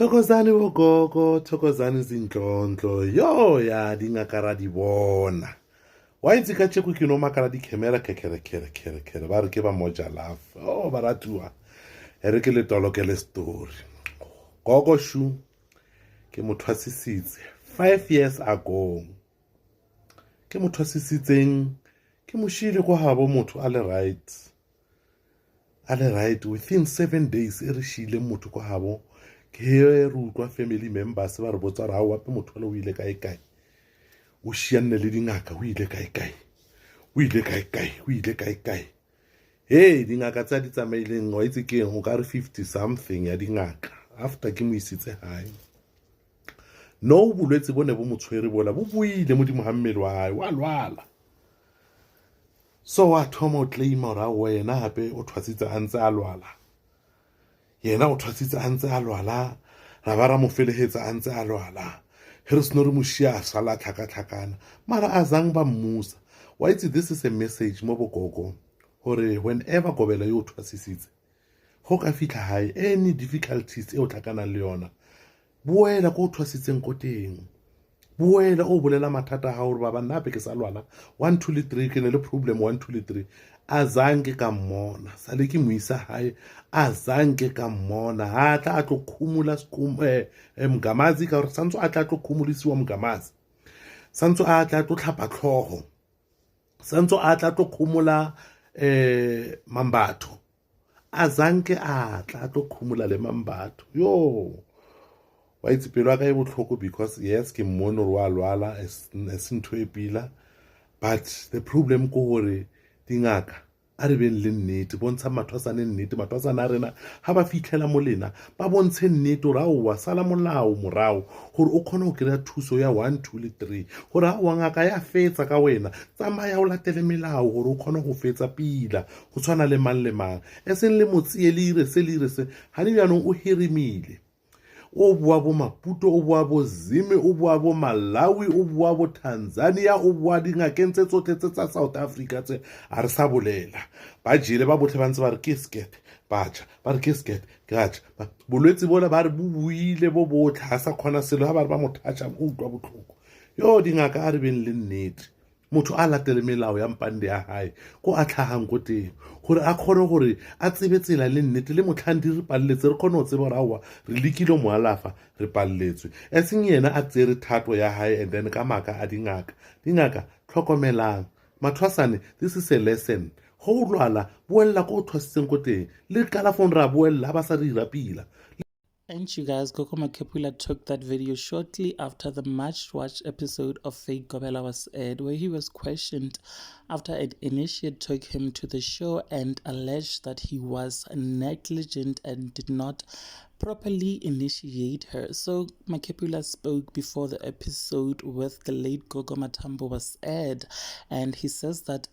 Thokozani bogogo, thokozani zinhlonhlo. Yo ya dingaka ra di bona. Wa itse ka tsheko ke no makala di camera kere ba re ke ba moja love. Oh ba ratua. E re ke le tolokele story. Gogo shu ke motho a sisitse 5 years ago. Ke motho a sisitseng ke moshile go habo motho a le right within 7 days e re shile motho go habo ke re utlwa family members ba re botsa ra wa pe motho le o ile kae kae o shianne le dingaka o ile kae kae hey dingaka tsa di tsamaileng wa itse ke go ka re 50 something ya dingaka after ke mo isitse hae no bolwetse bone bo motshwere bola bo buile mo di Muhammad wa hae wa lwala so wa thoma o claim ra wena hape o thwasitse a ntse a lwala yena o thwasitse a ntse a lwala ra ba ra mo felehetsa a ntse a lwala re seno re mo shia sala tlhakatlhakana mara a zang ba mmusa wa itse this is a message mo bogogo hore whenever Gobela yo thwasisitse go ka fitla hae any difficulties e o tlhakana le yona boela go thwasitseng ko teng boela o bolela mathata ha hore baba nna pe ke sa lwana 1 2 le 3 ke ne le problem 1 2 le 3 azange ka mmona sale ke moisa hae azange ka mmona ha tla a tlo khumula mgamazi ka re santso a tla tlo khumulisiwa mgamazi santso a tla tlo tlhapa tlhogo santso a tla tlo khumula mambatho azange a tla tlo khumula le mambatho yo wa itse pelo ka e botlhoko because yes ke mmono wa lwala esintho e pila but the problem ko hore dingaka a re beng le nnete bontsha mathwasane nnete mathwasane a rena ha ba fitlhela molena ba bontshe nnete ra o wa sala molao morao gore o khone go kry-a thuso ya 1 2 le 3 gore ha wa ngaka ya fetsa ka wena tsamaya o latele melao gore o khone go fetsa pila go tshwana le mang le mang eseng le motsie le ire se ha ni yanong o hirimile o bua bo Maputo o bua bo Zime o bua bo Malawi o bua bo Tanzania o bua dingakeng tse tsotlhe tsa South Africa tse a re sa bolela ba jile ba botlhe ba ntse ba re ke sket batjha ba re ke sket gacha bolwetse bona ba re buile bo botlhe ha sa khona selo ha ba re ba mothacha o utlwa botlhoko yo dingaka a re beng le nnete motho a latele melao ya mpande ya hae ko a tlhagang ko teng gore a khone gore a tsebe tsela le nnete le motlhandi re palletse re khone go tseba rawa re lekile mo alafa re palletswe eseng yena a tsere thato ya hae and then ka maka a dingaka tlhokomelang mathwasane this is a lesson go lwala boella ko thwasitseng ko teng le kalafong ra boella ba sa re irapila. And you guys, Gogo Makhephula took that video shortly after the much watched episode of FakeGobela was aired, where he was questioned after an initiate took him to the show and alleged that he was negligent and did not properly initiate her. So Makhephula spoke before the episode with the late Gogo Matambo was aired, and he says that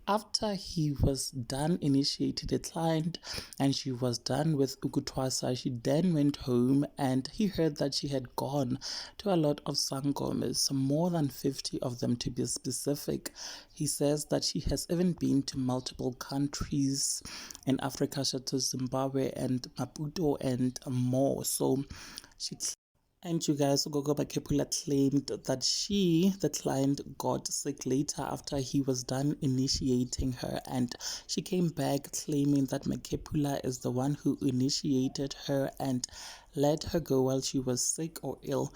after he was done initiating the client and she was done with Ukutwasa, she then went home and he heard that she had gone to a lot of sangomas, more than 50 of them to be specific. He says that she has even been to multiple countries in Africa, such as Zimbabwe and Maputo and more. So she and you guys, Gogo Makhephula claimed that she, the client, got sick later after he was done initiating her, and she came back claiming that Makhephula is the one who initiated her and let her go while she was sick or ill.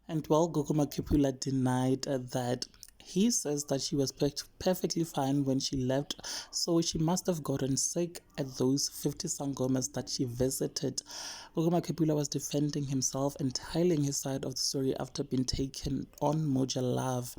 And while Gogo Makhephula denied that, he says that she was perfectly fine when she left, so she must have gotten sick at those 50 sangomas that she visited. Gogo Makhephula was defending himself and telling his side of the story after being taken on Moja Love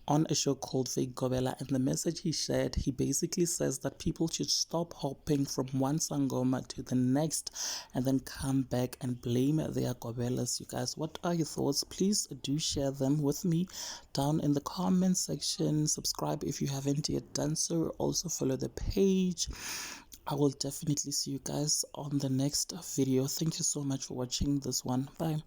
on a show called FakeGobela, and the message he shared, he basically says that people should stop hopping from one sangoma to the next and then come back and blame their gobelas. You guys, what are your thoughts? Please do share them with me down in the comment section. Subscribe if you haven't yet done so. Also follow the page. I will definitely see you guys on the next video. Thank you so much for watching this one. Bye.